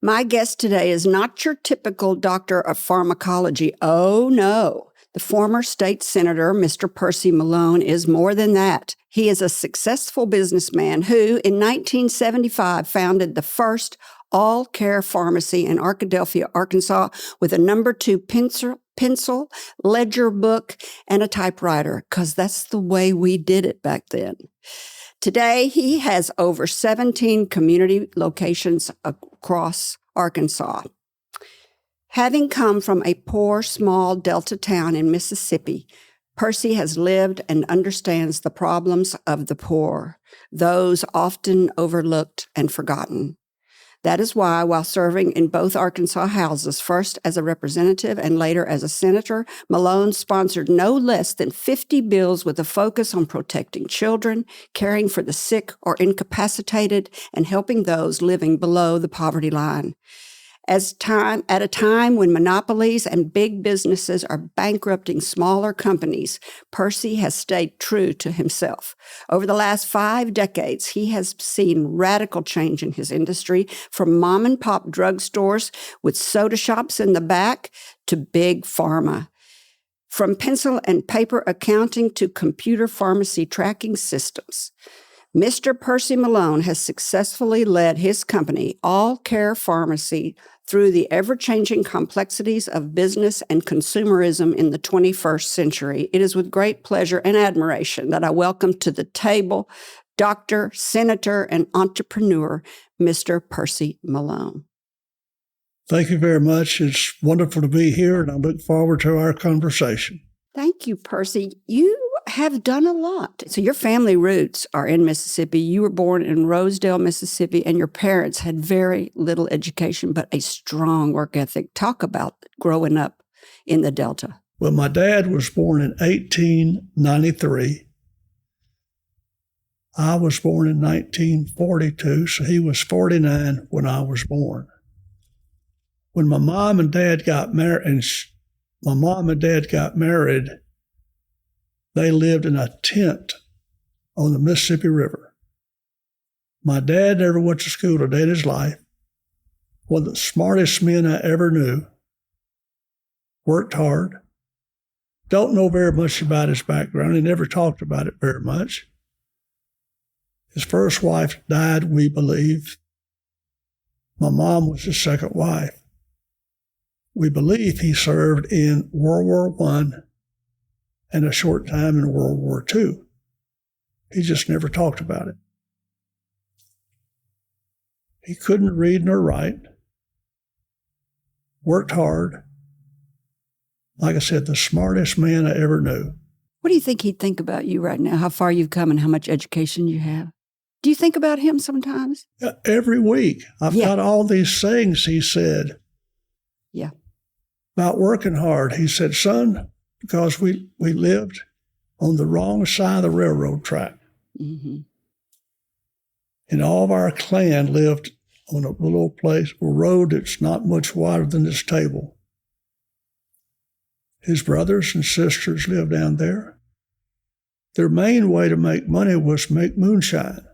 My guest today is not your typical doctor of pharmacology. Oh, no. The former state senator, Mr. Percy Malone, is more than that. He is a successful businessman who, in 1975, founded the first all-care pharmacy in Arkadelphia, Arkansas, with a number 2 pencil, ledger book, and a typewriter, because that's the way we did it back then. Today, he has over 17 community locations across Arkansas. Having come from a poor, small Delta town in Mississippi, Percy has lived and understands the problems of the poor, those often overlooked and forgotten. That is why, while serving in both Arkansas houses, first as a representative and later as a senator, Malone sponsored no less than 50 bills with a focus on protecting children, caring for the sick or incapacitated, and helping those living below the poverty line. At a time when monopolies and big businesses are bankrupting smaller companies, Percy has stayed true to himself. Over the last 5 decades, he has seen radical change in his industry, from mom-and-pop drugstores with soda shops in the back to big pharma. From pencil and paper accounting to computer pharmacy tracking systems. Mr. Percy Malone has successfully led his company, All Care Pharmacy, through the ever-changing complexities of business and consumerism in the 21st century. It is with great pleasure and admiration that I welcome to the table Dr., Senator, and entrepreneur, Mr. Percy Malone. Thank you very much. It's wonderful to be here, and I look forward to our conversation. Thank you, Percy. You have done a lot. So your family roots are in Mississippi. You were born in Rosedale, Mississippi, and your parents had very little education, but a strong work ethic. Talk about growing up in the Delta. Well, my dad was born in 1893. I was born in 1942, so he was 49 when I was born. When my mom and dad got married, they lived in a tent on the Mississippi River. My dad never went to school a day in his life. One of the smartest men I ever knew. Worked hard. Don't know very much about his background. He never talked about it very much. His first wife died, we believe. My mom was his second wife. We believe he served in World War I and a short time in World War II. He just never talked about it. He couldn't read nor write. Worked hard. Like I said, the smartest man I ever knew. What do you think he'd think about you right now, how far you've come and how much education you have? Do you think about him sometimes? Every week. I've got all these things he said. Yeah. About working hard. He said, son, because we lived on the wrong side of the railroad track. Mm-hmm. And all of our clan lived on a little place, a road that's not much wider than this table. His brothers and sisters lived down there. Their main way to make money was make moonshine.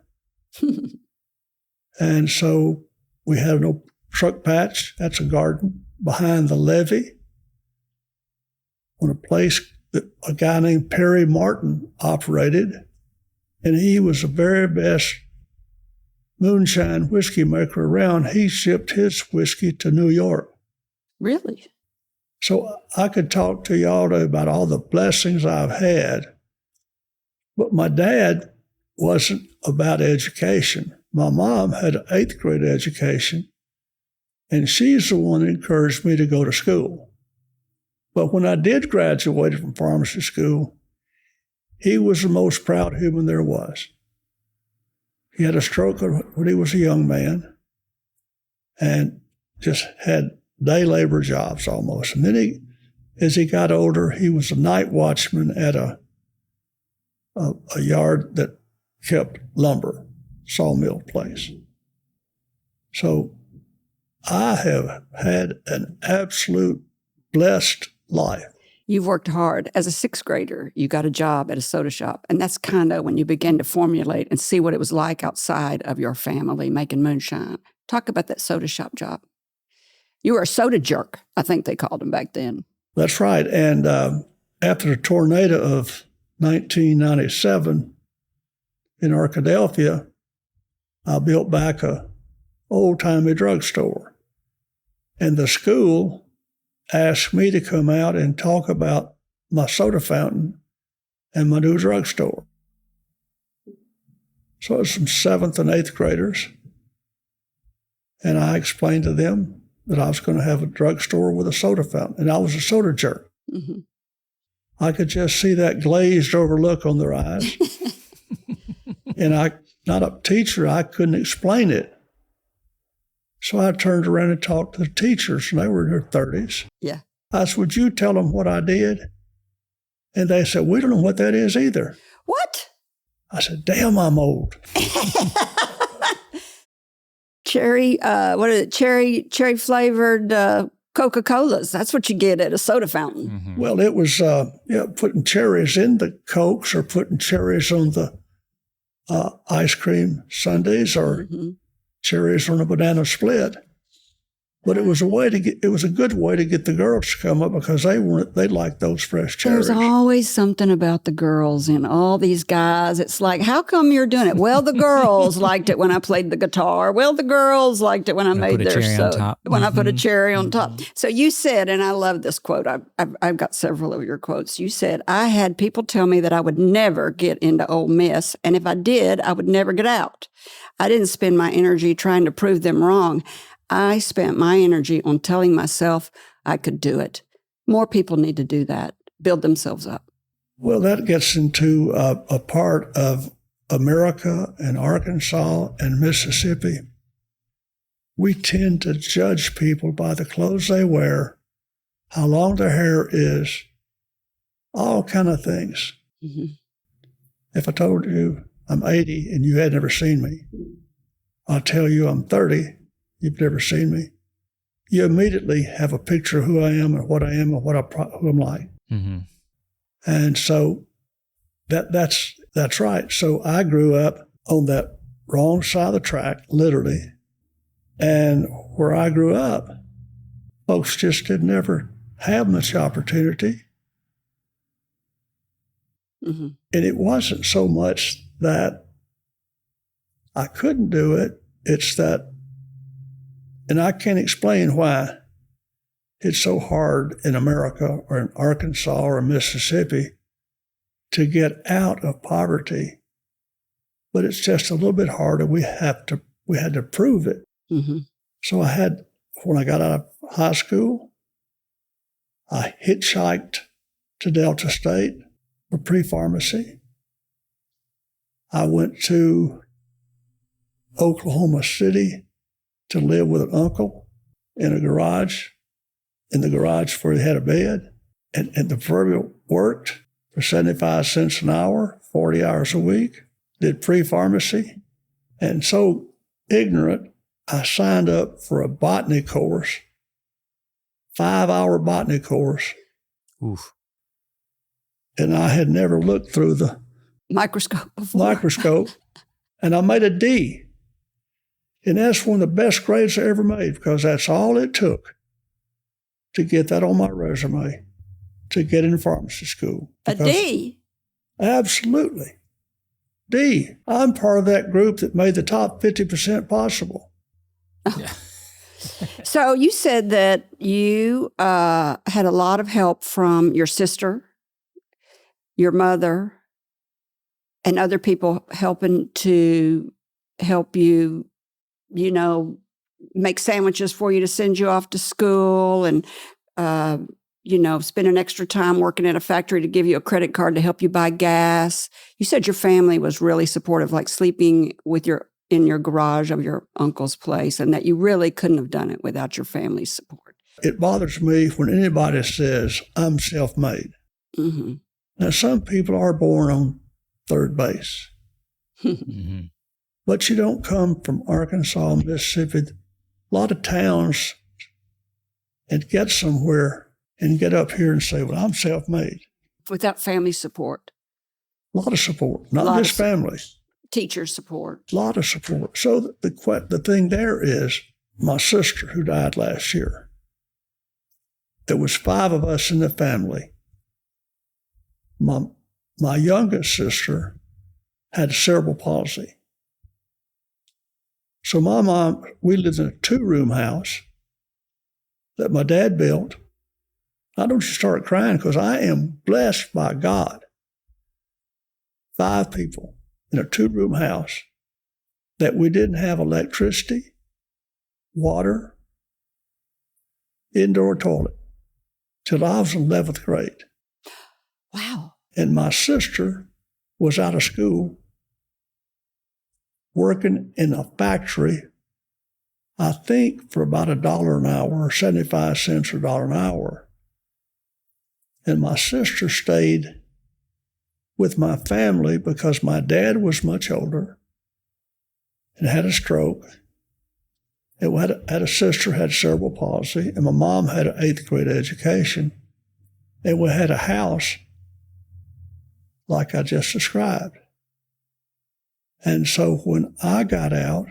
And so we have no truck patch. That's a garden behind the levee on a place that a guy named Perry Martin operated. And he was the very best moonshine whiskey maker around. He shipped his whiskey to New York. Really? So I could talk to y'all about all the blessings I've had. But my dad wasn't about education. My mom had an 8th grade education, and she's the one that encouraged me to go to school. But when I did graduate from pharmacy school, he was the most proud human there was. He had a stroke when he was a young man and just had day labor jobs almost. And then as he got older, he was a night watchman at a yard that kept lumber, sawmill place. So I have had an absolute blessed life. You've worked hard. As a 6th grader, you got a job at a soda shop. And that's kind of when you begin to formulate and see what it was like outside of your family making moonshine. Talk about that soda shop job. You were a soda jerk, I think they called him back then. That's right. And after the tornado of 1997 in Arkadelphia, I built back a old-timey drugstore. And the school asked me to come out and talk about my soda fountain and my new drugstore. So it was some 7th and 8th graders. And I explained to them that I was going to have a drugstore with a soda fountain. And I was a soda jerk. Mm-hmm. I could just see that glazed over look on their eyes. And I, not a teacher, I couldn't explain it. So I turned around and talked to the teachers, and they were in their 30s. Yeah. I said, would you tell them what I did? And they said, we don't know what that is either. What? I said, damn, I'm old. Cherry, what is it? Cherry flavored Coca-Colas. That's what you get at a soda fountain. Mm-hmm. Well, it was putting cherries in the Cokes or putting cherries on the ice cream sundaes or cherries on a banana split. But it was a good way to get the girls to come up because they liked those fresh cherries. There's always something about the girls and all these guys. It's like, how come you're doing it? Well, the girls liked it when I played the guitar. Well, the girls liked it when I made their soda. When I put a cherry on top. So you said, and I love this quote. I've got several of your quotes. You said, I had people tell me that I would never get into Ole Miss, and if I did, I would never get out. I didn't spend my energy trying to prove them wrong. I spent my energy on telling myself I could do it. More people need to do that, build themselves up. Well, that gets into a part of America and Arkansas and Mississippi. We tend to judge people by the clothes they wear, how long their hair is, all kind of things. Mm-hmm. If I told you I'm 80 and you had never seen me, I'll tell you I'm 30. You've never seen me. You immediately have a picture of who I am and what I am and who I'm like. Mm-hmm. And so that's right. So I grew up on that wrong side of the track, literally. And where I grew up, folks just didn't ever have much opportunity. Mm-hmm. And it wasn't so much that I couldn't do it. It's that, and I can't explain why it's so hard in America or in Arkansas or Mississippi to get out of poverty. But it's just a little bit harder. We had to prove it. Mm-hmm. So when I got out of high school, I hitchhiked to Delta State for pre-pharmacy. I went to Oklahoma City to live with an uncle in the garage where he had a bed. And the proverbial worked for 75 cents an hour, 40 hours a week, did pre-pharmacy. And so ignorant, I signed up for a botany course, 5-hour botany course. Oof. And I had never looked through the microscope, and I made a D. And that's one of the best grades I ever made because that's all it took to get that on my resume, to get in pharmacy school. A D? Absolutely. D. I'm part of that group that made the top 50% possible. Yeah. So you said that you had a lot of help from your sister, your mother, and other people helping to help you, make sandwiches for you to send you off to school and, spend an extra time working at a factory to give you a credit card to help you buy gas. You said your family was really supportive, like sleeping in your garage of your uncle's place, and that you really couldn't have done it without your family's support. It bothers me when anybody says, I'm self-made. Mm-hmm. Now, some people are born on third base. Mm-hmm. But you don't come from Arkansas, Mississippi, a lot of towns, and get somewhere and get up here and say, well, I'm self-made. Without family support. A lot of support, not just family. Teacher support. A lot of support. So the thing there is my sister who died last year. there was 5 of us in the family. My youngest sister had cerebral palsy. So my mom, we lived in a 2-room house that my dad built. I don't just start crying because I am blessed by God. 5 people in a 2-room house that we didn't have electricity, water, indoor toilet till I was in 11th grade. Wow. And my sister was out of school working in a factory, I think for about $1 an hour or 75 cents or $1 an hour. And my sister stayed with my family because my dad was much older and had a stroke. And had a sister who had cerebral palsy, and my mom had an 8th grade education. And we had a house like I just described. And so when I got out,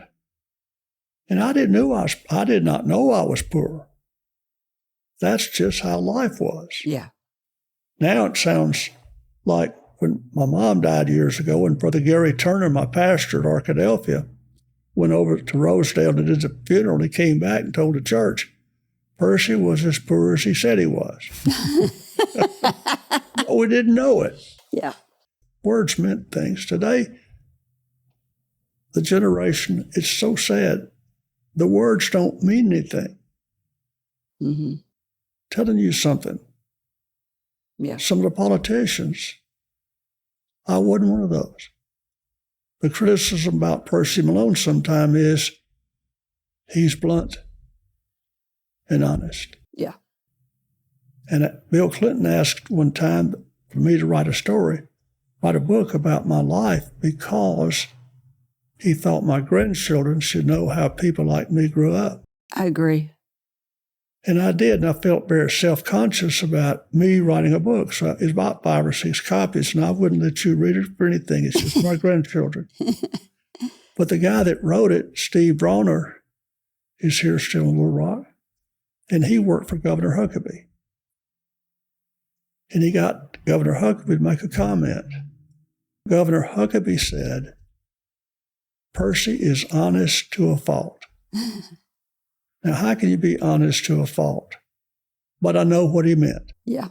and I did not know I was poor. That's just how life was. Yeah. Now it sounds like when my mom died years ago, and Brother Gary Turner, my pastor at Arkadelphia, went over to Rosedale and did the funeral, and he came back and told the church, Percy was as poor as he said he was. But we didn't know it. Yeah. Words meant things. Today, the generation, it's so sad. The words don't mean anything. Mm-hmm. Telling you something. Yeah. Some of the politicians, I wasn't one of those. The criticism about Percy Malone sometimes is he's blunt and honest. Yeah. And Bill Clinton asked one time for me to write a book about my life because he thought my grandchildren should know how people like me grew up. I agree. And I did, and I felt very self-conscious about me writing a book. So it's about 5 or 6 copies, and I wouldn't let you read it for anything. It's just my grandchildren. But the guy that wrote it, Steve Bronner, is here still in Little Rock, and he worked for Governor Huckabee. And he got Governor Huckabee to make a comment. Governor Huckabee said, Percy is honest to a fault. Now, how can you be honest to a fault? But I know what he meant. Yeah.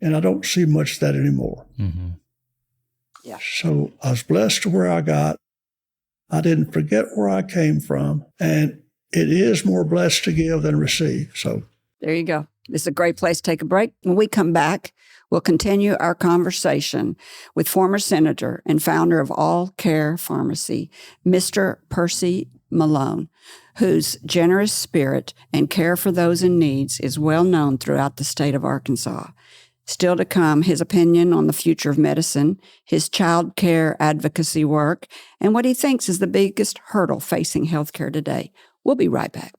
And I don't see much of that anymore. Mm-hmm. Yeah. So I was blessed to where I got. I didn't forget where I came from. And it is more blessed to give than receive. So there you go. This is a great place to take a break. When we come back, we'll continue our conversation with former Senator and founder of All Care Pharmacy, Mr. Percy Malone, whose generous spirit and care for those in need is well known throughout the state of Arkansas. Still to come, his opinion on the future of medicine, his child care advocacy work, and what he thinks is the biggest hurdle facing healthcare today. We'll be right back.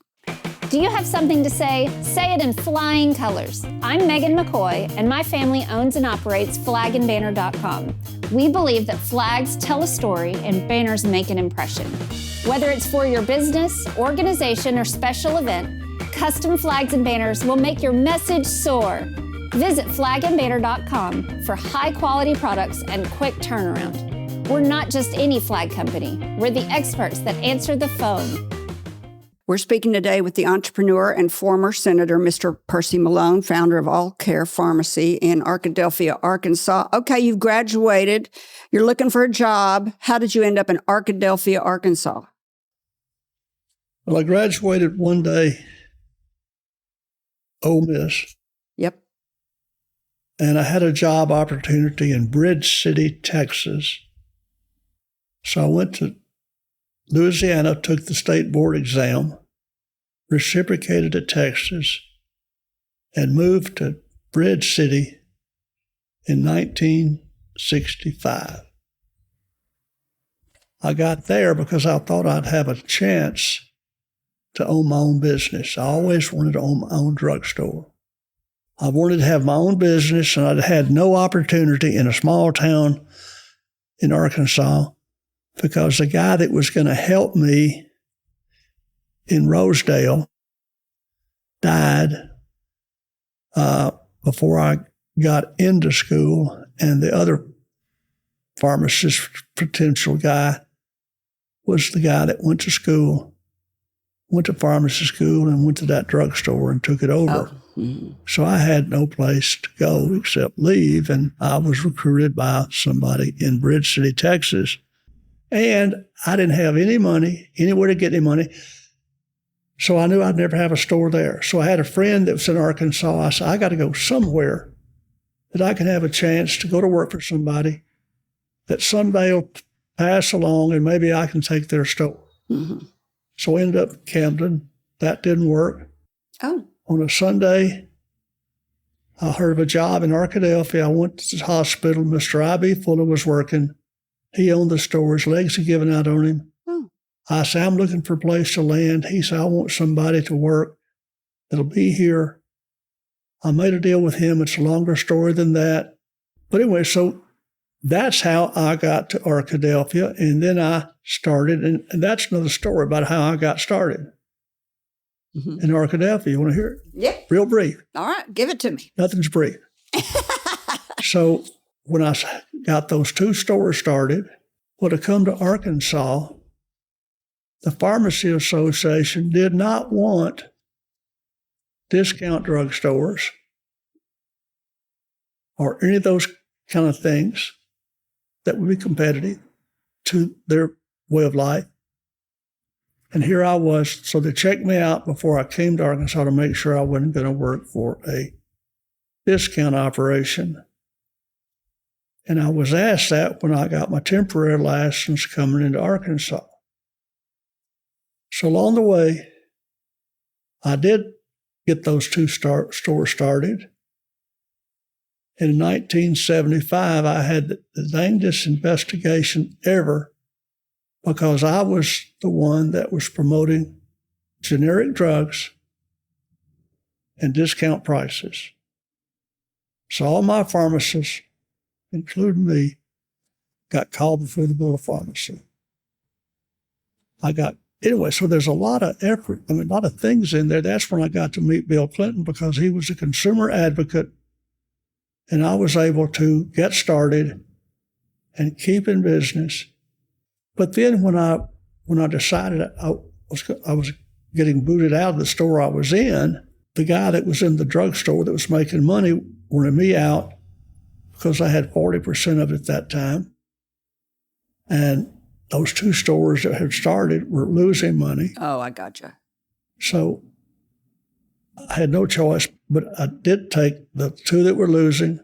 Do you have something to say? Say it in flying colors. I'm Megan McCoy, and my family owns and operates flagandbanner.com. We believe that flags tell a story and banners make an impression. Whether it's for your business, organization, or special event, custom flags and banners will make your message soar. Visit flagandbanner.com for high-quality products and quick turnaround. We're not just any flag company. We're the experts that answer the phone. We're speaking today with the entrepreneur and former Senator, Mr. Percy Malone, founder of All Care Pharmacy in Arkadelphia, Arkansas. Okay, you've graduated. You're looking for a job. How did you end up in Arkadelphia, Arkansas? Well, I graduated one day, Ole Miss. Yep. And I had a job opportunity in Bridge City, Texas. So I went to Louisiana, took the state board exam, reciprocated to Texas, and moved to Bridge City in 1965. I got there because I thought I'd have a chance to own my own business. I always wanted to own my own drugstore. I wanted to have my own business, and I'd had no opportunity in a small town in Arkansas because the guy that was going to help me in Rosedale died before I got into school, and the other pharmacist potential guy was the guy that went to school, went to pharmacy school and went to that drugstore and took it over. Oh. Mm-hmm. So I had no place to go except leave, and I was recruited by somebody in Bridge City, Texas. And I didn't have any money, anywhere to get any money. So I knew I'd never have a store there. So I had a friend that was in Arkansas. I said, I got to go somewhere that I can have a chance to go to work for somebody that someday will pass along and maybe I can take their store. Mm-hmm. So I ended up in Camden. That didn't work. Oh. On a Sunday, I heard of a job in Arkadelphia. I went to the hospital. Mr. I.B. Fuller was working. He owned the store. His legs had given out on him. Oh. I said, I'm looking for a place to land. He said, I want somebody to work that'll be here. I made a deal with him. It's a longer story than that. But anyway, so that's how I got to Arkadelphia. And then I started, and that's another story about how I got started. Mm-hmm. In Arkadelphia. You want to hear it? Yeah. Real brief. All right. Give it to me. Nothing's brief. So when I got those 2 stores started, when I come to Arkansas, the Pharmacy Association did not want discount drugstores or any of those kind of things that would be competitive to their way of life. And here I was, so they checked me out before I came to Arkansas to make sure I wasn't going to work for a discount operation. And I was asked that when I got my temporary license coming into Arkansas. So along the way, I did get those 2 stores started. And in 1975, I had the dangest investigation ever, because I was the one that was promoting generic drugs and discount prices. So all my pharmacists, including me, got called before the Board of Pharmacy. Anyway, so there's a lot of effort, a lot of things in there. That's when I got to meet Bill Clinton, because he was a consumer advocate, and I was able to get started and keep in business. But then when I decided I was getting booted out of the store I was in, the guy that was in the drugstore that was making money wanted me out because I had 40% of it at that time. And those 2 stores that had started were losing money. Oh, I gotcha. So I had no choice, but I did take the 2 that were losing,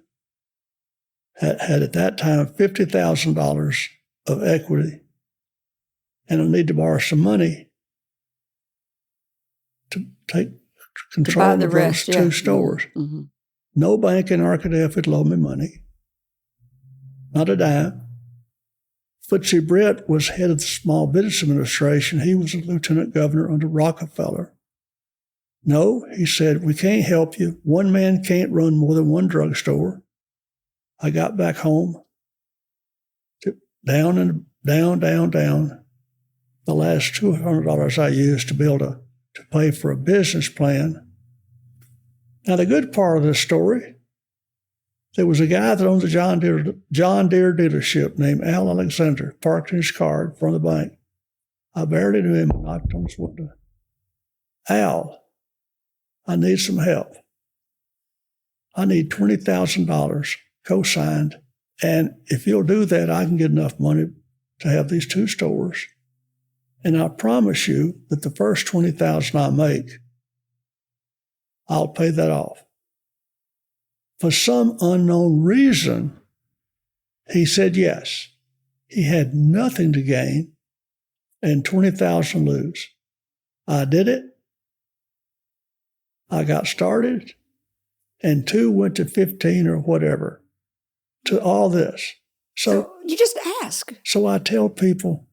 had at that time $50,000 of equity, and I need to borrow some money to take control of those 2 stores. Mm-hmm. No bank in Arkadelphia would loan me money, not a dime. Footsy Britt was head of the Small Business Administration. He was a lieutenant governor under Rockefeller. No, he said, we can't help you. One man can't run more than 1 drugstore. I got back home, down and down. The last $200 I used to be able to pay for a business plan. Now, the good part of this story, there was a guy that owned the John Deere dealership named Al Alexander, parked in his car in front of the bank. I barely knew him and knocked on his window. Al, I need some help. I need $20,000 co-signed, and if you'll do that, I can get enough money to have these 2 stores. And I promise you that the first $20,000 I make, I'll pay that off. For some unknown reason, he said yes. He had nothing to gain and $20,000 to lose. I did it. I got started, and 2 went to 15 or whatever, to all this. So you just ask. So I tell people,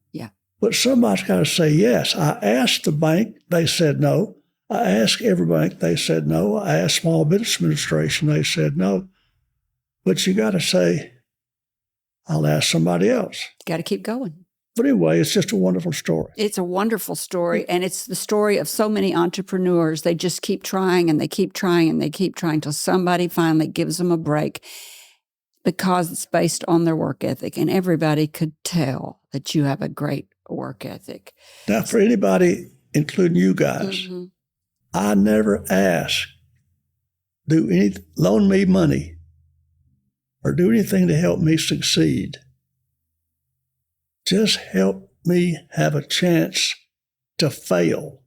but somebody's got to say yes. I asked the bank, they said no. I asked every bank, they said no. I asked Small Business Administration, they said no. But you got to say, I'll ask somebody else. Got to keep going. But anyway, it's just a wonderful story. It's a wonderful story, and it's the story of so many entrepreneurs. They just keep trying, and they keep trying, and they keep trying till somebody finally gives them a break because it's based on their work ethic, and everybody could tell that you have a great work ethic. Now, for anybody, including you guys, Mm-hmm. I never ask, loan me money or do anything to help me succeed. Just help me have a chance to fail.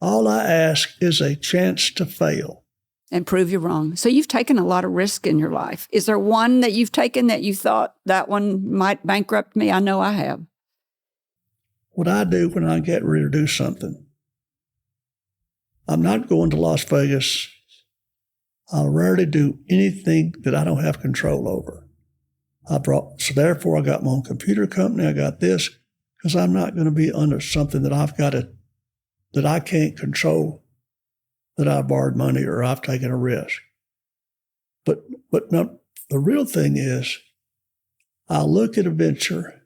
All I ask is a chance to fail. And prove you wrong. So you've taken a lot of risk in your life. Is there one that you've taken that you thought that one might bankrupt me? I know I have. What I do when I get ready to do something, I'm not going to Las Vegas. I rarely do anything that I don't have control over. So therefore I got my own computer company. I got this because I'm not going to be under something that that I can't control, that I borrowed money or I've taken a risk. But no, the real thing is I'll look at a venture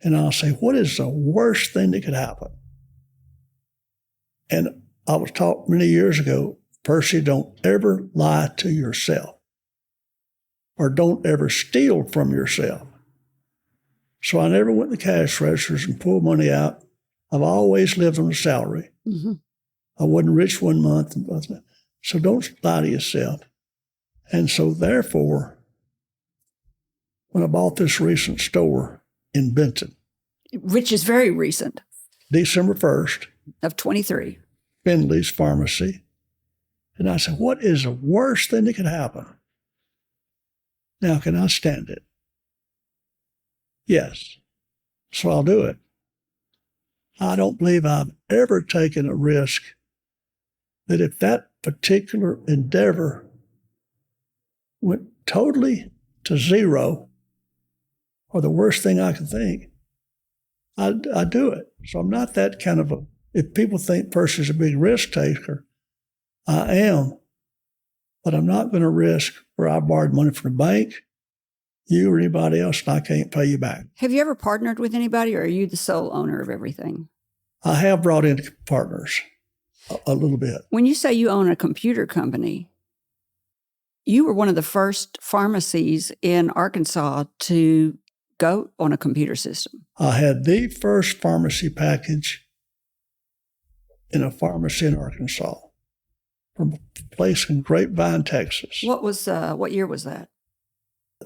and I'll say, what is the worst thing that could happen? And I was taught many years ago, Percy, don't ever lie to yourself or don't ever steal from yourself. So I never went to cash registers and pulled money out. I've always lived on a salary. Mm-hmm. I wasn't rich one month. So don't lie to yourself. And so therefore, when I bought this recent store in Benton, Which is very recent, December 1st, of 23. Finley's Pharmacy, and I said, what is the worst thing that could happen? Now, can I stand it? Yes. So I'll do it. I don't believe I've ever taken a risk that if that particular endeavor went totally to zero, or the worst thing I could think, I do it. So I'm not that kind of if people think Percy's a big risk taker, I am, but I'm not going to risk where I borrowed money from the bank, you or anybody else, and I can't pay you back. Have you ever partnered with anybody, or are you the sole owner of everything? I have brought in partners a little bit. When you say you own a computer company, you were one of the first pharmacies in Arkansas to go on a computer system. I had the first pharmacy package in a pharmacy in Arkansas from a place in Grapevine, Texas. What year was that?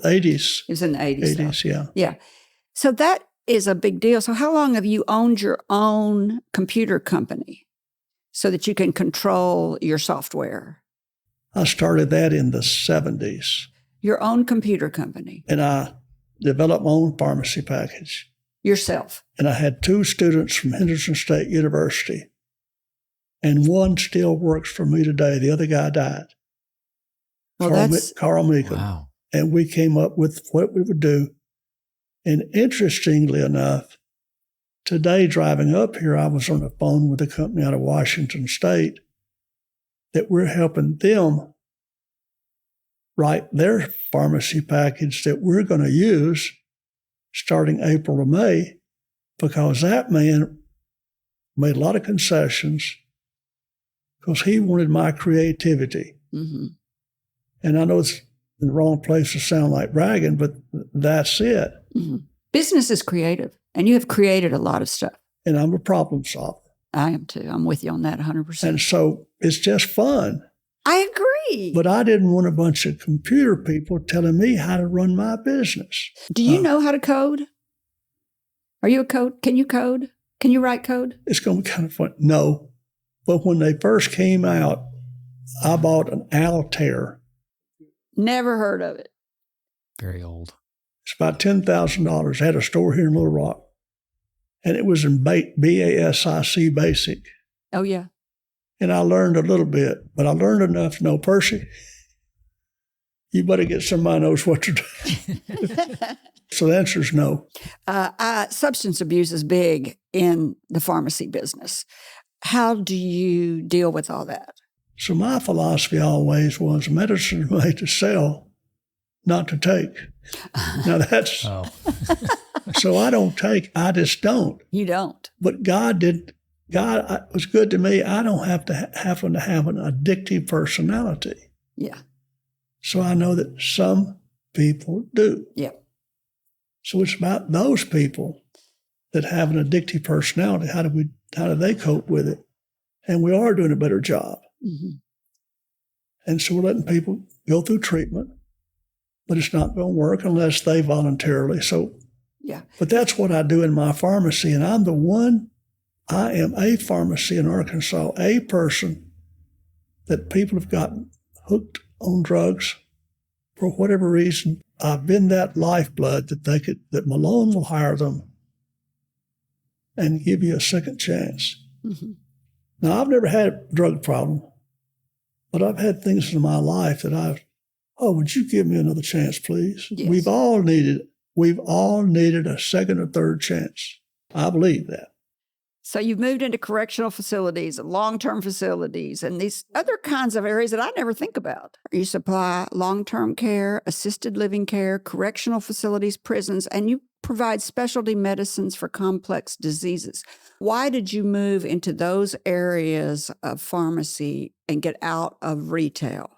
80s. It was in the 80s. 80s, yeah. Yeah. So that is a big deal. So how long have you owned your own computer company so that you can control your software? I started that in the 70s. Your own computer company? And I developed my own pharmacy package. Yourself? And I had 2 students from Henderson State University. And one still works for me today. The other guy died. Well, Carl Meekum. Wow. And we came up with what we would do. And interestingly enough, today driving up here, I was on the phone with a company out of Washington State that we're helping them write their pharmacy package that we're going to use starting April or May, because that man made a lot of concessions because he wanted my creativity. Mm-hmm. And I know it's in the wrong place to sound like bragging, but that's it. Mm-hmm. Business is creative, and you have created a lot of stuff. And I'm a problem solver. I am too. I'm with you on that 100%. And so it's just fun. I agree. But I didn't want a bunch of computer people telling me how to run my business. Do you know how to code? Are you a code? Can you code? Can you write code? It's going to be kind of fun. No. But when they first came out, I bought an Altair. Never heard of it. Very old. It's about $10,000. I had a store here in Little Rock. And it was in BASIC Basic. Oh, yeah. And I learned a little bit, but I learned enough to know, Percy, you better get somebody who knows what to do. So the answer is no. Substance abuse is big in the pharmacy business. How do you deal with all that? So my philosophy always was medicine is made to sell, not to take. Now that's, so I don't take, I just don't. You don't. But God was good to me. I don't have to happen to have an addictive personality. Yeah. So I know that some people do. Yeah. So it's about those people that have an addictive personality. How do they cope with it? And we are doing a better job. Mm-hmm. And so we're letting people go through treatment, but it's not going to work unless they voluntarily. So, yeah. But that's what I do in my pharmacy. And I am a pharmacy in Arkansas, a person that people have gotten hooked on drugs for whatever reason. I've been that lifeblood that Malone will hire them and give you a second chance. Mm-hmm. Now, I've never had a drug problem, but I've had things in my life that would you give me another chance, please? Yes. We've all needed a second or third chance. I believe that. So you've moved into correctional facilities, long-term facilities, and these other kinds of areas that I never think about. You supply long-term care, assisted living care, correctional facilities, prisons, and you provide specialty medicines for complex diseases. Why did you move into those areas of pharmacy and get out of retail?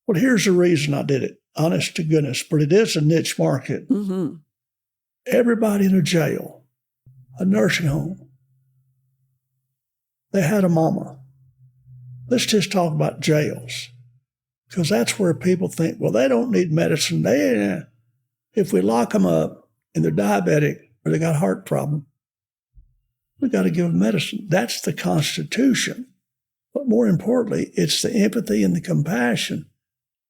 Well, here's the reason I did it, honest to goodness, but it is a niche market. Mm-hmm. Everybody in a jail, a nursing home, they had a mama. Let's just talk about jails, because that's where people think, well, they don't need medicine. If we lock them up and they're diabetic or they got a heart problem, we got to give them medicine. That's the Constitution. But more importantly, it's the empathy and the compassion,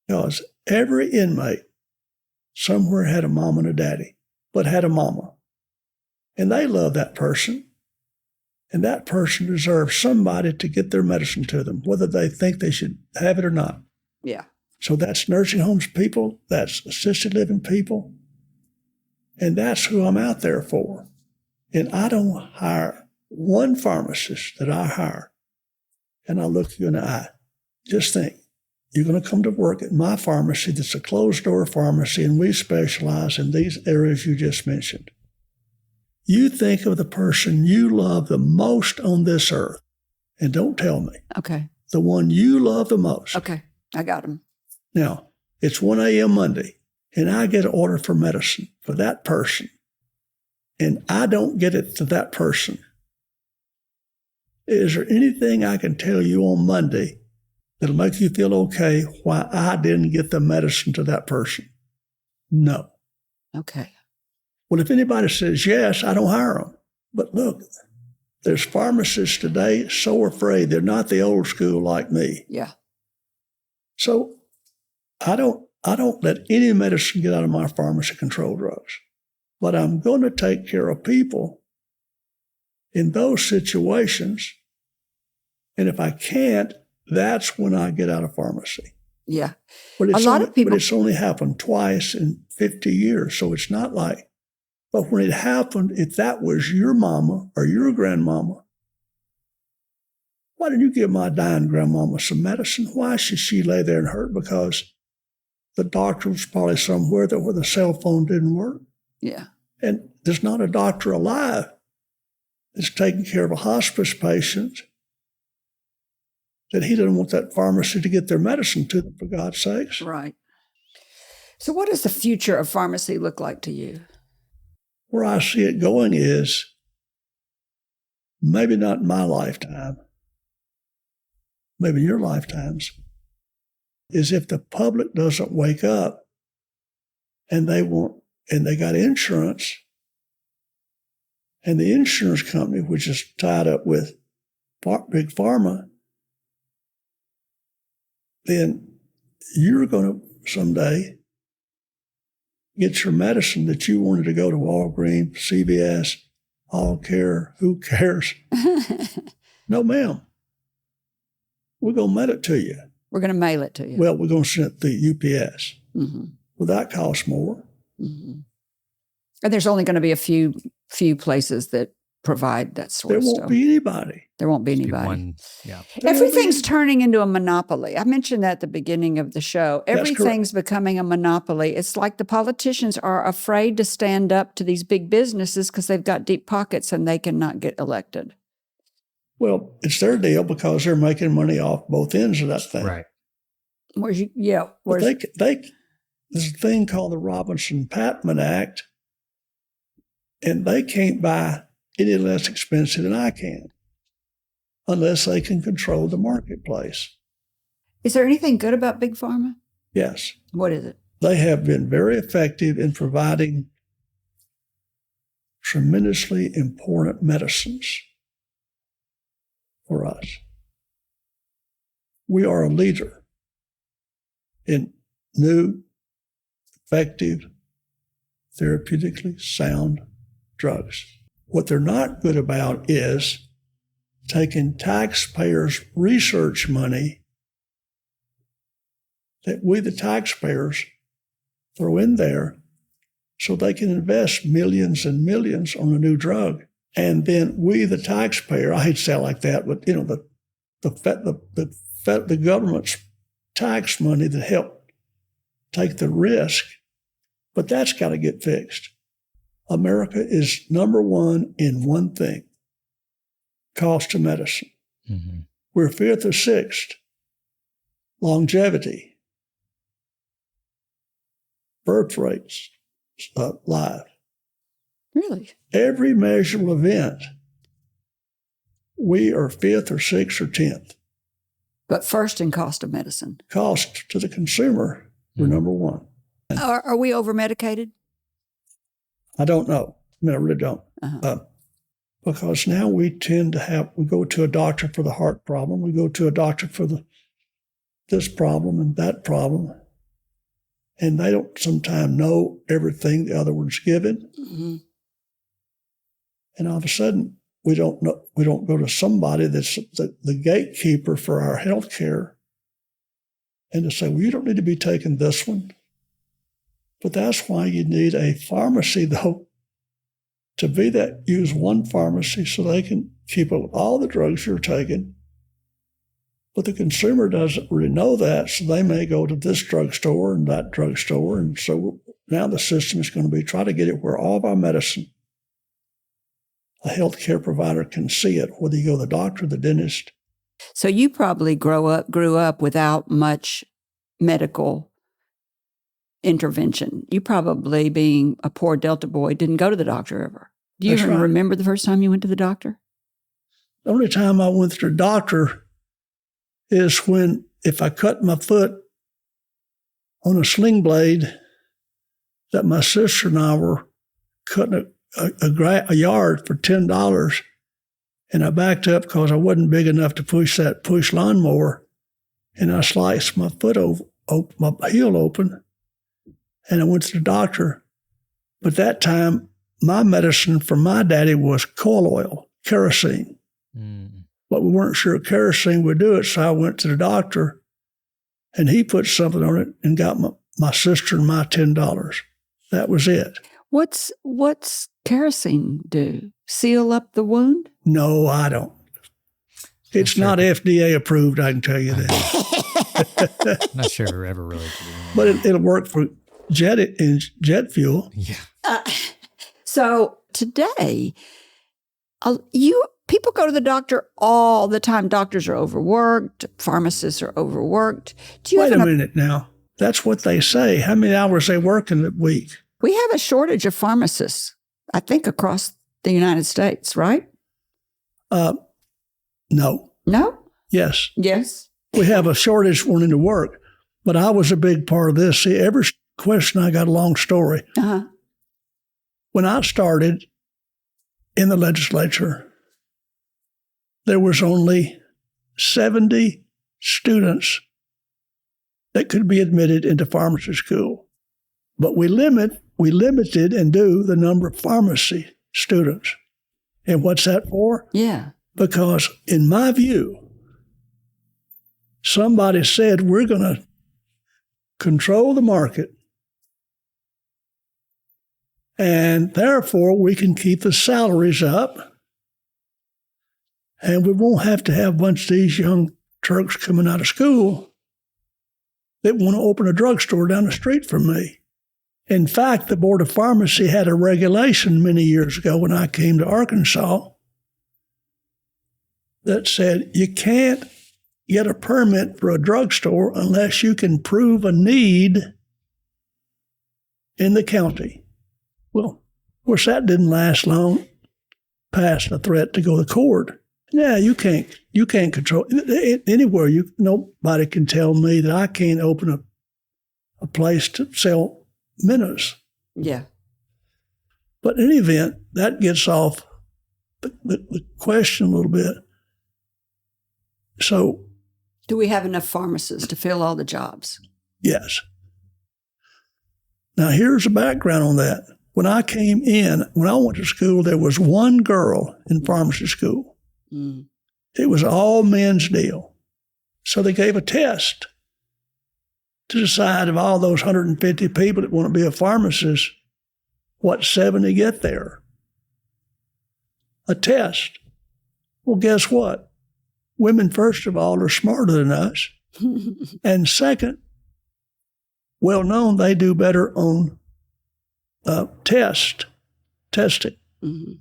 because every inmate somewhere had a mom and a daddy, but had a mama. And they love that person. And that person deserves somebody to get their medicine to them, whether they think they should have it or not. Yeah. So that's nursing homes people, that's assisted living people, and that's who I'm out there for. And I don't hire one pharmacist that I hire, and I look you in the eye. Just think, you're going to come to work at my pharmacy that's a closed-door pharmacy, and we specialize in these areas you just mentioned. You think of the person you love the most on this earth, and don't tell me. Okay. The one you love the most. Okay, I got him. Now, it's 1 a.m. Monday, and I get an order for medicine for that person, and I don't get it to that person. Is there anything I can tell you on Monday that'll make you feel okay why I didn't get the medicine to that person? No. Okay. Well, if anybody says yes, I don't hire them. But look, there's pharmacists today so afraid they're not the old school like me. Yeah. So I don't let any medicine get out of my pharmacy control drugs. But I'm going to take care of people in those situations. And if I can't, that's when I get out of pharmacy. Yeah. But a lot of people. But it's only happened twice in 50 years. So it's not like, but when it happened, if that was your mama or your grandmama, why didn't you give my dying grandmama some medicine? Why should she lay there and hurt? Because the doctor was probably somewhere where the cell phone didn't work. Yeah. And there's not a doctor alive that's taking care of a hospice patient that he doesn't want that pharmacy to get their medicine to them, for God's sakes. Right. So what does the future of pharmacy look like to you? Where I see it going is maybe not in my lifetime, maybe in your lifetimes, is if the public doesn't wake up and they got insurance, and the insurance company, which is tied up with big pharma, then you're going to someday get your medicine that you wanted to go to Walgreens, CVS, All Care, who cares? No, ma'am. We're going to mail it to you. We're going to mail it to you. Well, we're going to send it through UPS. Mm-hmm. Well, that costs more. Mm-hmm. And there's only going to be a few places that provide that sort There of won't stuff. be anybody. There won't be Just be anybody. one, yeah. Everything's turning into a monopoly. I mentioned that at the beginning of the show. That's correct. Everything's becoming a monopoly. It's like the politicians are afraid to stand up to these big businesses because they've got deep pockets and they cannot get elected. Well, it's their deal because they're making money off both ends of that thing. Right. But there's a thing called the Robinson-Patman Act, and they can't buy any less expensive than I can unless they can control the marketplace. Is there anything good about Big Pharma? Yes. What is it? They have been very effective in providing tremendously important medicines for us. We are a leader in new, effective, therapeutically sound drugs. What they're not good about is taking taxpayers' research money that we, the taxpayers, throw in there so they can invest millions and millions on a new drug. And then we, the taxpayer, I hate to say it like that, but you know, the government's tax money that helped take the risk, but that's got to get fixed. America is number one in one thing: cost of medicine. Mm-hmm. We're fifth or sixth: longevity, birth rates, life. Really? Every measurable event, we are fifth or sixth or 10th. But first in cost of medicine. Cost to the consumer, we're number one. Are we over-medicated? I don't know. I mean, I really don't. Because now we tend to we go to a doctor for the heart problem. We go to a doctor for this problem and that problem. And they don't sometimes know everything the other one's given. Mm-hmm. And all of a sudden, we don't go to somebody that's the gatekeeper for our health care and to say, well, you don't need to be taking this one. But that's why you need a pharmacy, though, to use one pharmacy so they can keep up with all the drugs you're taking. But the consumer doesn't really know that, so they may go to this drugstore and that drugstore. And so now the system is going to be try to get it where all of our medicine, a healthcare provider can see it, whether you go to the doctor, the dentist. So you probably grew up without much medical intervention. You probably, being a poor Delta boy, didn't go to the doctor ever. Do you even remember the first time you went to the doctor? The only time I went to the doctor is when, if I cut my foot on a sling blade that my sister and I were cutting a yard for $10, and I backed up because I wasn't big enough to push that push lawnmower, and I sliced my foot my heel open, and I went to the doctor. But that time, my medicine for my daddy was coal oil, kerosene. Mm. But we weren't sure kerosene would do it, so I went to the doctor, and he put something on it and got my sister and my $10. That was it. What's kerosene do? Seal up the wound? No, I don't. It's not FDA approved, I can tell you that. Not sure it ever really could do. But it'll work for jet fuel. Yeah. So today, people go to the doctor all the time. Doctors are overworked. Pharmacists are overworked. Wait a minute now. That's what they say. How many hours they work in a week? We have a shortage of pharmacists, I think, across the United States, right? No. No? Yes. Yes. We have a shortage wanting to work, but I was a big part of this. See, every question, I got a long story. Uh-huh. When I started in the legislature, there was only 70 students that could be admitted into pharmacy school. But we limited and do the number of pharmacy students. And what's that for? Yeah. Because in my view, somebody said we're going to control the market, and therefore we can keep the salaries up And we won't have to have a bunch of these young Turks coming out of school that want to open a drugstore down the street from me. In fact, the Board of Pharmacy had a regulation many years ago when I came to Arkansas that said you can't get a permit for a drugstore unless you can prove a need in the county. Well, of course, that didn't last long past the threat to go to court. Yeah, you can't control anywhere. Nobody can tell me that I can't open a place to sell minnows. Yeah. But in any event, that gets off the question a little bit. So, do we have enough pharmacists to fill all the jobs? Yes. Now, here's the background on that. When I went to school, there was one girl in pharmacy school. Mm. It was all men's deal. So they gave a test to decide of all those 150 people that want to be a pharmacist, what 70 get there. A test. Well, guess what? Women, first of all, are smarter than us. And second, well known, they do better on testing mm-hmm.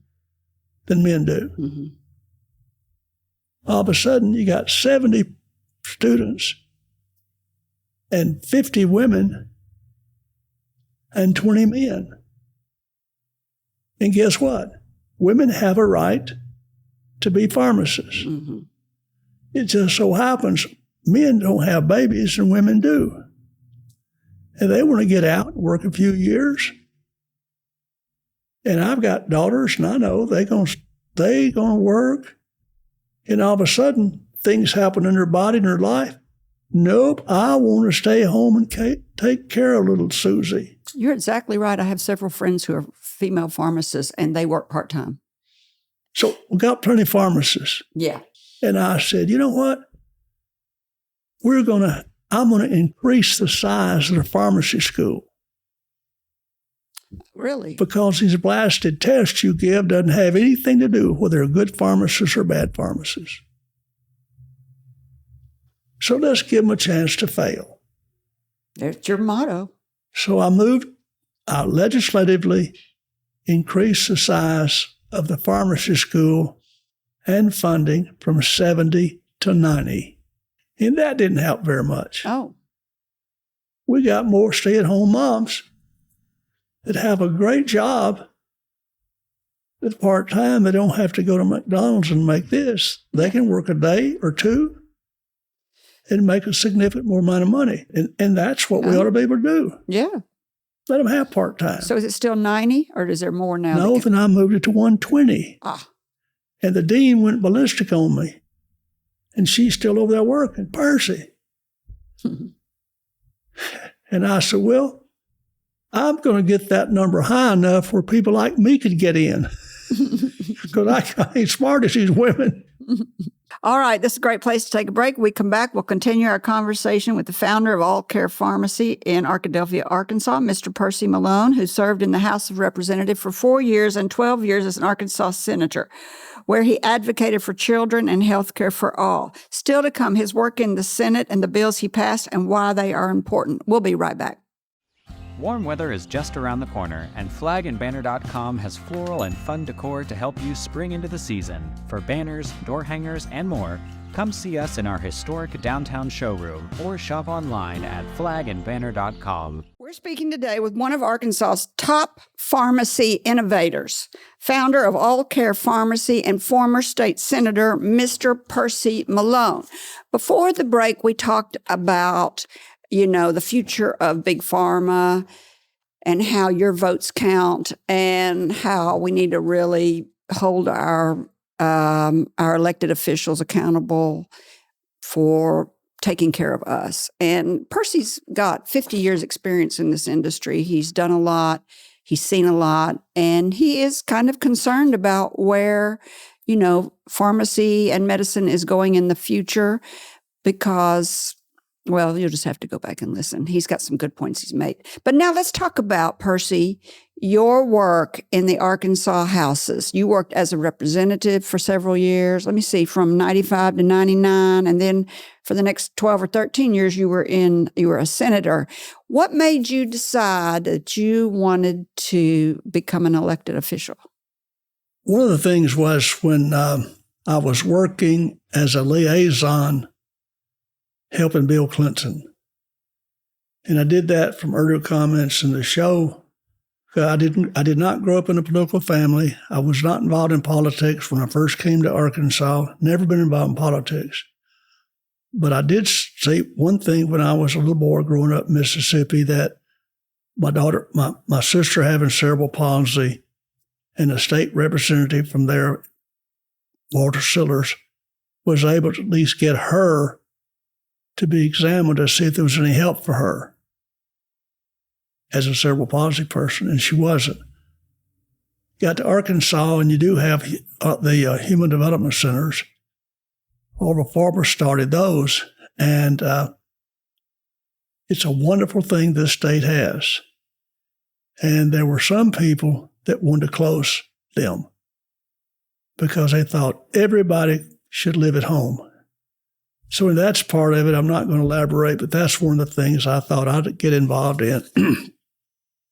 than men do. Mm-hmm. All of a sudden, you got 70 students and 50 women and 20 men. And guess what? Women have a right to be pharmacists. Mm-hmm. It just so happens men don't have babies and women do. And they want to get out and work a few years. And I've got daughters, and I know they're going to work. And all of a sudden, things happen in their body and their life. Nope, I want to stay home and take care of little Susie. You're exactly right. I have several friends who are female pharmacists, and they work part-time. So we got plenty of pharmacists. Yeah. And I said, you know what? I'm going to increase the size of the pharmacy school. Really? Because these blasted tests you give doesn't have anything to do whether they're good pharmacists or bad pharmacists. So let's give them a chance to fail. That's your motto. So I legislatively increased the size of the pharmacy school and funding from 70 to 90. And that didn't help very much. Oh. We got more stay-at-home moms that have a great job that's part-time. They don't have to go to McDonald's and make this. They can work a day or two and make a significant more amount of money. And that's what we ought to be able to do. Yeah. Let them have part-time. So is it still 90 or is there more now? No, then I moved it to 120. Ah. And the dean went ballistic on me. And she's still over there working, Percy. And I said, well, I'm going to get that number high enough where people like me could get in. Because I ain't smart as these women. All right, this is a great place to take a break. When we come back, we'll continue our conversation with the founder of All Care Pharmacy in Arkadelphia, Arkansas, Mr. Percy Malone, who served in the House of Representatives for 4 years and 12 years as an Arkansas senator, where he advocated for children and health care for all. Still to come, his work in the Senate and the bills he passed and why they are important. We'll be right back. Warm weather is just around the corner, and flagandbanner.com has floral and fun decor to help you spring into the season. For banners, door hangers, and more, come see us in our historic downtown showroom or shop online at flagandbanner.com. We're speaking today with one of Arkansas's top pharmacy innovators, founder of All Care Pharmacy and former state senator, Mr. Percy Malone. Before the break, we talked about the future of big pharma and how your votes count and how we need to really hold our elected officials accountable for taking care of us. And Percy's got 50 years experience in this industry. He's done a lot. He's seen a lot. And he is kind of concerned about where, pharmacy and medicine is going in the future because, well, you'll just have to go back and listen. He's got some good points he's made. But now let's talk about, Percy, your work in the Arkansas houses. You worked as a representative for several years. Let me see, from 95 to 99. And then for the next 12 or 13 years, you were a senator. What made you decide that you wanted to become an elected official? One of the things was when I was working as a liaison helping Bill Clinton. And I did that from earlier comments in the show. I did not grow up in a political family. I was not involved in politics when I first came to Arkansas. Never been involved in politics. But I did see one thing when I was a little boy growing up in Mississippi, that my sister having cerebral palsy, and a state representative from there, Walter Sillers, was able to at least get her to be examined to see if there was any help for her as a cerebral palsy person, and she wasn't. Got to Arkansas, and you do have the Human Development Centers. Pharma started those, and it's a wonderful thing this state has. And there were some people that wanted to close them because they thought everybody should live at home. So that's part of it. I'm not going to elaborate, but that's one of the things I thought I'd get involved in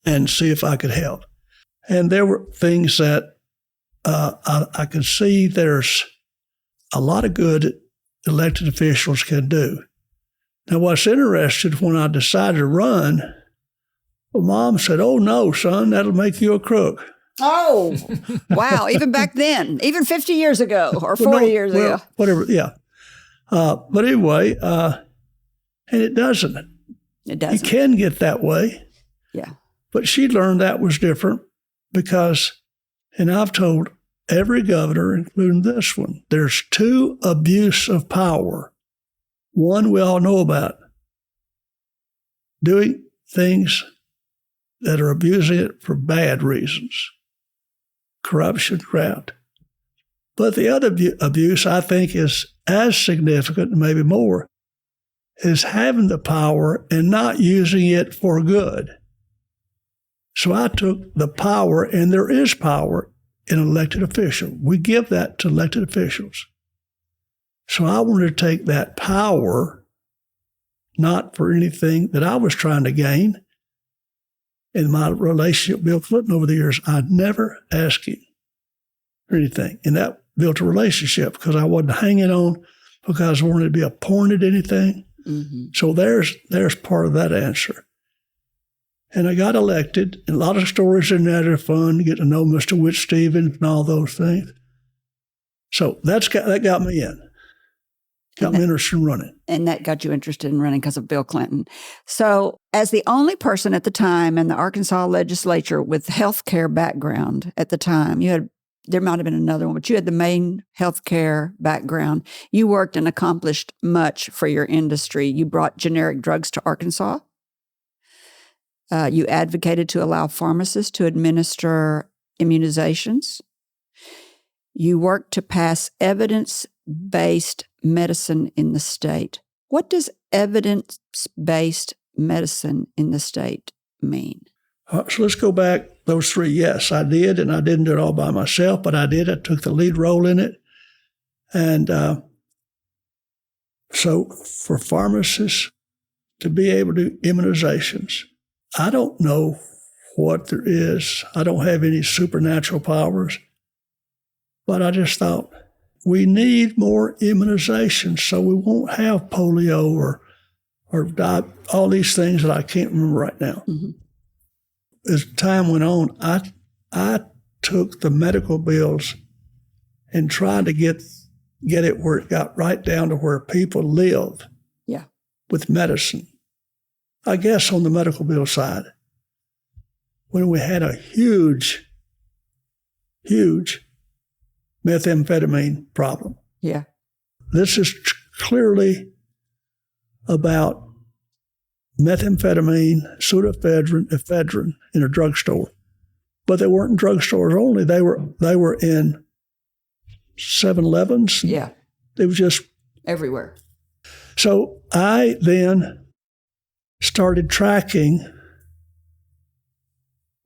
and see if I could help. And there were things that I could see there's a lot of good elected officials can do. Now, what's interesting, when I decided to run, well, Mom said, "Oh, no, son, that'll make you a crook." Oh, wow. Even back then, even 50 years ago or 40 years ago. Whatever, yeah. But anyway, and it doesn't. It doesn't. You can get that way. Yeah. But she learned that was different because, and I've told every governor, including this one, there's two abuse of power. One we all know about, doing things that are abusing it for bad reasons, corruption, graft. But the other abuse, I think, is as significant, maybe more, is having the power and not using it for good. So I took the power, and there is power in an elected official. We give that to elected officials. So I wanted to take that power, not for anything that I was trying to gain. In my relationship with Bill Clinton over the years, I'd never asked him for anything. And that built a relationship because I wasn't hanging on because I wanted to be appointed anything. Mm-hmm. So there's part of that answer. And I got elected, and a lot of stories in there are fun to get to know Mr. Whit Stevens and all those things. So that got me in. Got me interested in running. And that got you interested in running because of Bill Clinton. So as the only person at the time in the Arkansas legislature with healthcare background at the time, there might have been another one, but you had the main healthcare background. You worked and accomplished much for your industry. You brought generic drugs to Arkansas. You advocated to allow pharmacists to administer immunizations. You worked to pass evidence-based medicine in the state. What does evidence-based medicine in the state mean? So let's go back those three. Yes, I did, and I didn't do it all by myself, but I did. I took the lead role in it. And so for pharmacists to be able to do immunizations, I don't know what there is. I don't have any supernatural powers, but I just thought we need more immunizations so we won't have polio or all these things that I can't remember right now. Mm-hmm. As time went on, I took the medical bills and tried to get it where it got right down to where people live. Yeah. With medicine. I guess on the medical bill side, when we had a huge methamphetamine problem. Yeah. This is clearly about methamphetamine, pseudoephedrine, ephedrine in a drugstore. But they weren't in drugstores only. They were in 7-Elevens. Yeah. It was just everywhere. So I then started tracking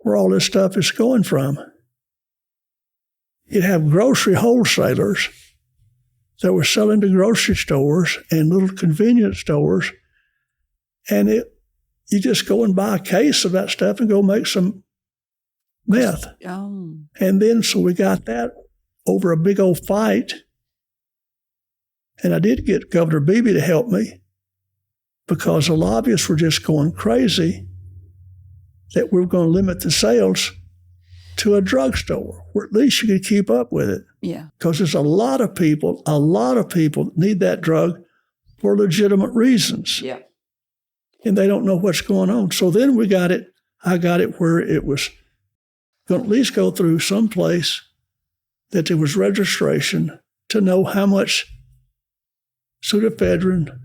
where all this stuff is going from. You'd have grocery wholesalers that were selling to grocery stores and little convenience stores, and you just go and buy a case of that stuff and go make some meth. Oh. And then so we got that over a big old fight. And I did get Governor Beebe to help me because the lobbyists were just going crazy that we were going to limit the sales to a drugstore where at least you could keep up with it. Yeah. Because there's a lot of people need that drug for legitimate reasons. Yeah. And they don't know what's going on. So then I got it where it was going to at least go through some place that there was registration to know how much pseudoephedrine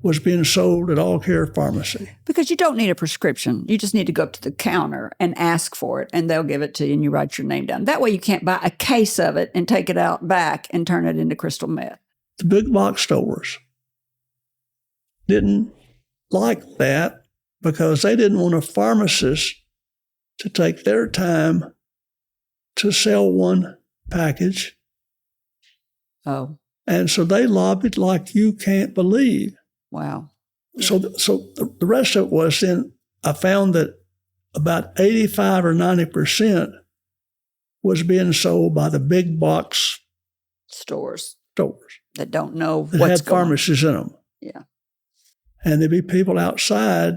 was being sold at All Care Pharmacy. Because you don't need a prescription. You just need to go up to the counter and ask for it, and they'll give it to you, and you write your name down. That way you can't buy a case of it and take it out back and turn it into crystal meth. The big box stores didn't like that because they didn't want a pharmacist to take their time to sell one package. Oh. And so they lobbied like you can't believe. Wow. So the rest of it was then I found that about 85 or 90% was being sold by the big box Stores that that don't know had what's going on. pharmacies in them. Yeah. And there'd be people outside,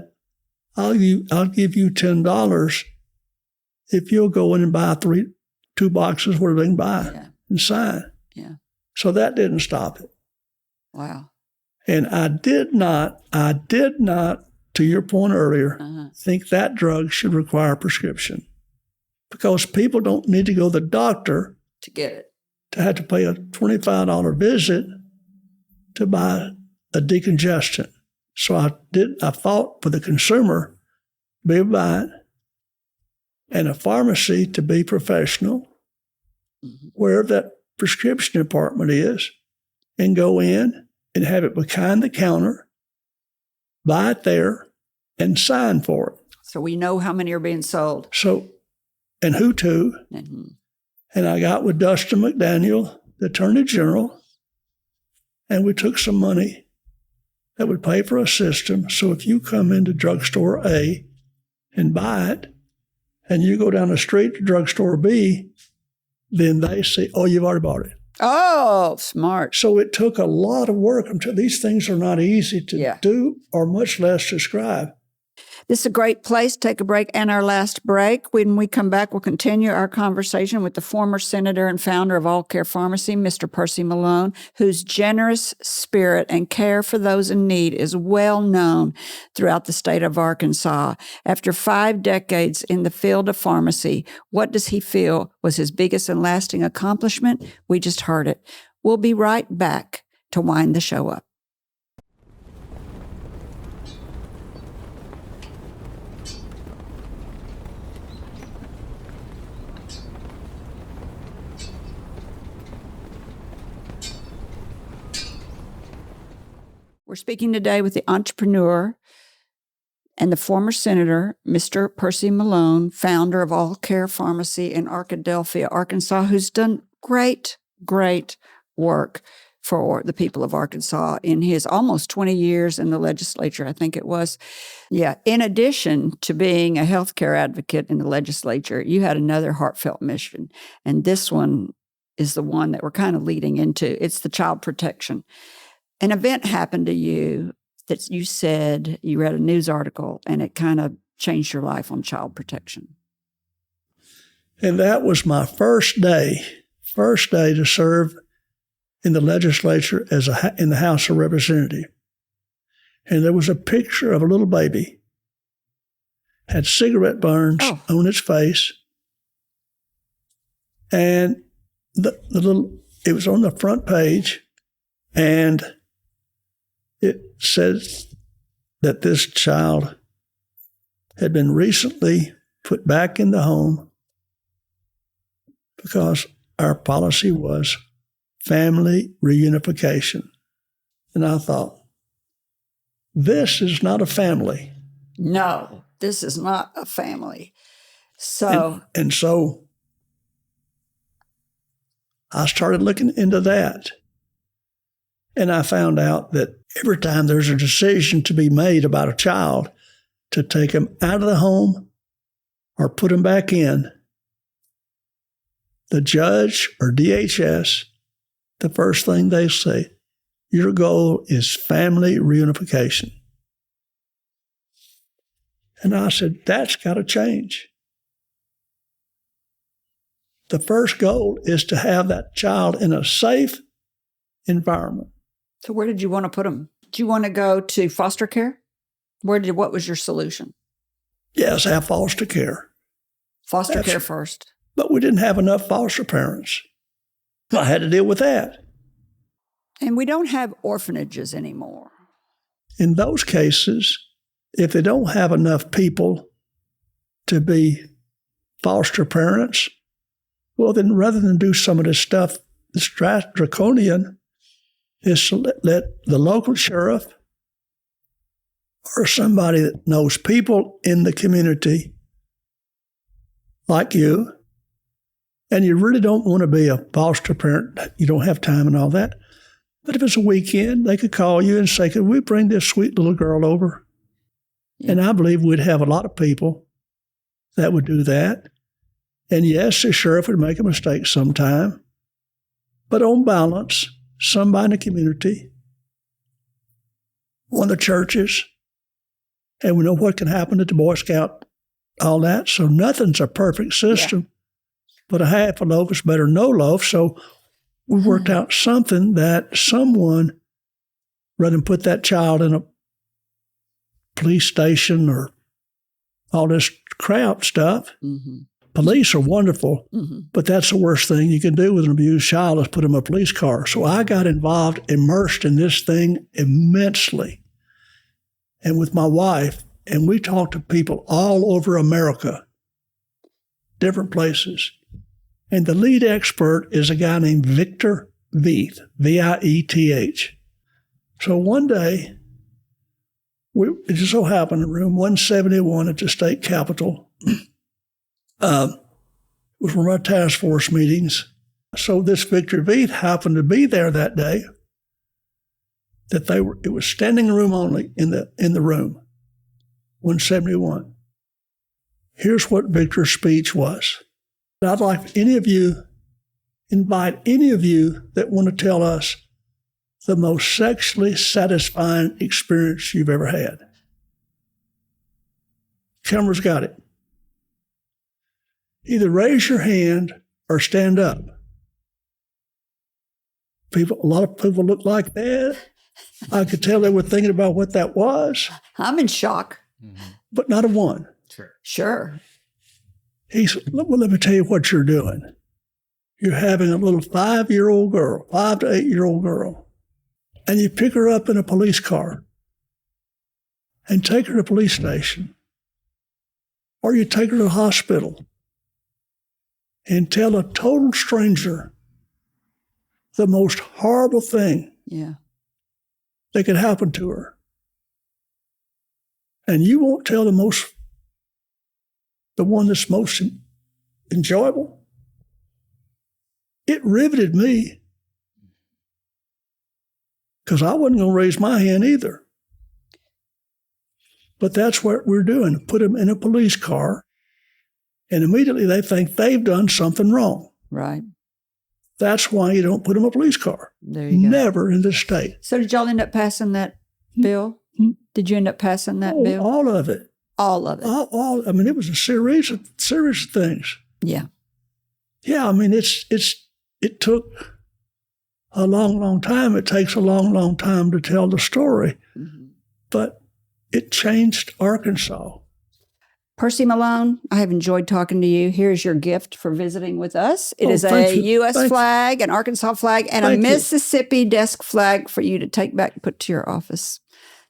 I'll give you $10 if you'll go in and buy two boxes where they can buy and sign. Yeah. So that didn't stop it. Wow. And I did not, to your point earlier, think that drug should require a prescription because people don't need to go to the doctor To get it. to have to pay a $25 visit to buy a decongestant. So I fought for the consumer to be able to buy it and a pharmacy to be professional, wherever that prescription department is, and go in and have it behind the counter, buy it there, and sign for it. So we know how many are being sold. So, and who to? Mm-hmm. And I got with Dustin McDaniel, the Attorney General, and we took some money that would pay for a system. So if you come into drugstore A and buy it, and you go down the street to drugstore B, then they say, oh, you've already bought it. Oh, smart. So it took a lot of work. These things are not easy to do or much less describe. This is a great place to take a break. And our last break, when we come back, we'll continue our conversation with the former senator and founder of All Care Pharmacy, Mr. Percy Malone, whose generous spirit and care for those in need is well known throughout the state of Arkansas. After 5 decades in the field of pharmacy, what does he feel was his biggest and lasting accomplishment? We just heard it. We'll be right back to wind the show up. We're speaking today with the entrepreneur and the former senator, Mr. Percy Malone, founder of All Care Pharmacy in Arkadelphia, Arkansas, who's done great work for the people of Arkansas in his almost 20 years in the legislature, I think it was. Yeah. In addition to being a healthcare advocate in the legislature, you had another heartfelt mission. And this one is the one that we're kind of leading into. It's the child protection. An event happened to you that you said you read a news article and it kind of changed your life on child protection. And that was my first day to serve in the legislature in the House of Representatives. And there was a picture of a little baby, had cigarette burns on its face, and it was on the front page, and it says that this child had been recently put back in the home because our policy was family reunification. And I thought, this is not a family. No, this is not a family. So, and so I started looking into that. And I found out that every time there's a decision to be made about a child, to take them out of the home or put them back in, the judge or DHS, the first thing they say, your goal is family reunification. And I said, that's got to change. The first goal is to have that child in a safe environment. so where did you want to put them? Did you want to go to foster care? What was your solution? Yes, have foster care. Foster care first. But we didn't have enough foster parents. I had to deal with that. And we don't have orphanages anymore. In those cases, if they don't have enough people to be foster parents, well, then rather than do some of this stuff that's draconian, is to let the local sheriff or somebody that knows people in the community like you, and you really don't want to be a foster parent, you don't have time and all that. But if it's a weekend, they could call you and say, could we bring this sweet little girl over? Yeah. And I believe we'd have a lot of people that would do that. And yes, the sheriff would make a mistake sometime. But on balance, somebody in the community, one of the churches, and we know what can happen at the Boy Scout, all that. So nothing's a perfect system. Yeah. But a half a loaf is better than no loaf. So we worked out something that someone, rather than put that child in a police station or all this crap stuff. Mm-hmm. Police are wonderful, but that's the worst thing you can do with an abused child is put them in a police car. So I got involved, immersed in this thing immensely. And with my wife, and we talked to people all over America, different places. And the lead expert is a guy named Victor Vieth, V-I-E-T-H. So one day, it just so happened in room 171 at the state capitol, was one of our task force meetings. So this Victor Vieth happened to be there that day. It was standing room only in the room, 171. Here's what Victor's speech was. I'd like invite any of you that want to tell us the most sexually satisfying experience you've ever had. Camera's got it. Either raise your hand or stand up. A lot of people look like that. I could tell they were thinking about what that was. I'm in shock. But not a one. Sure. He said, well, let me tell you what you're doing. You're having a little 5 to 8 year old girl, and you pick her up in a police car and take her to the police station, or you take her to the hospital and tell a total stranger the most horrible thing that could happen to her. And you won't tell the one that's most enjoyable. It riveted me because I wasn't going to raise my hand either. But that's what we're doing, put them in a police car, and immediately they think they've done something wrong. Right. That's why you don't put them in a police car. There you go. Never in this state. So did y'all end up passing that bill? Did you end up passing that bill? All of it. All of it. I mean, it was a series of things. Yeah. Yeah, I mean, it took a long, long time. It takes a long, long time to tell the story. Mm-hmm. But it changed Arkansas. Percy Malone, I have enjoyed talking to you. Here's your gift for visiting with us. It is a U.S. flag, an Arkansas flag, and a Mississippi desk flag for you to take back and put to your office.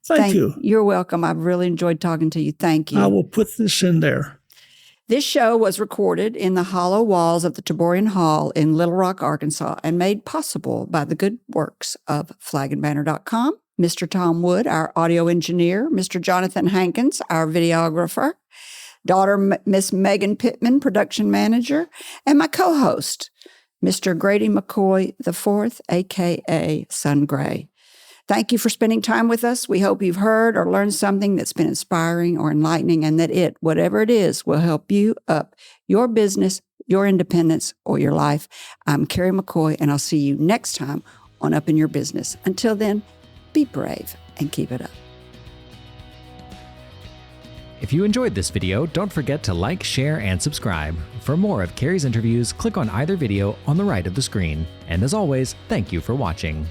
Thank you. You're welcome. I've really enjoyed talking to you. Thank you. I will put this in there. This show was recorded in the hollow walls of the Taborian Hall in Little Rock, Arkansas, and made possible by the good works of flagandbanner.com, Mr. Tom Wood, our audio engineer, Mr. Jonathan Hankins, our videographer, daughter, Miss Megan Pittman, production manager, and my co-host, Mr. Grady McCoy IV, a.k.a. Son Gray. Thank you for spending time with us. We hope you've heard or learned something that's been inspiring or enlightening, and that it, whatever it is, will help you up your business, your independence, or your life. I'm Kerry McCoy, and I'll see you next time on Up in Your Business. Until then, be brave and keep it up. If you enjoyed this video, don't forget to like, share, and subscribe. For more of Kerry's interviews, click on either video on the right of the screen. And as always, thank you for watching.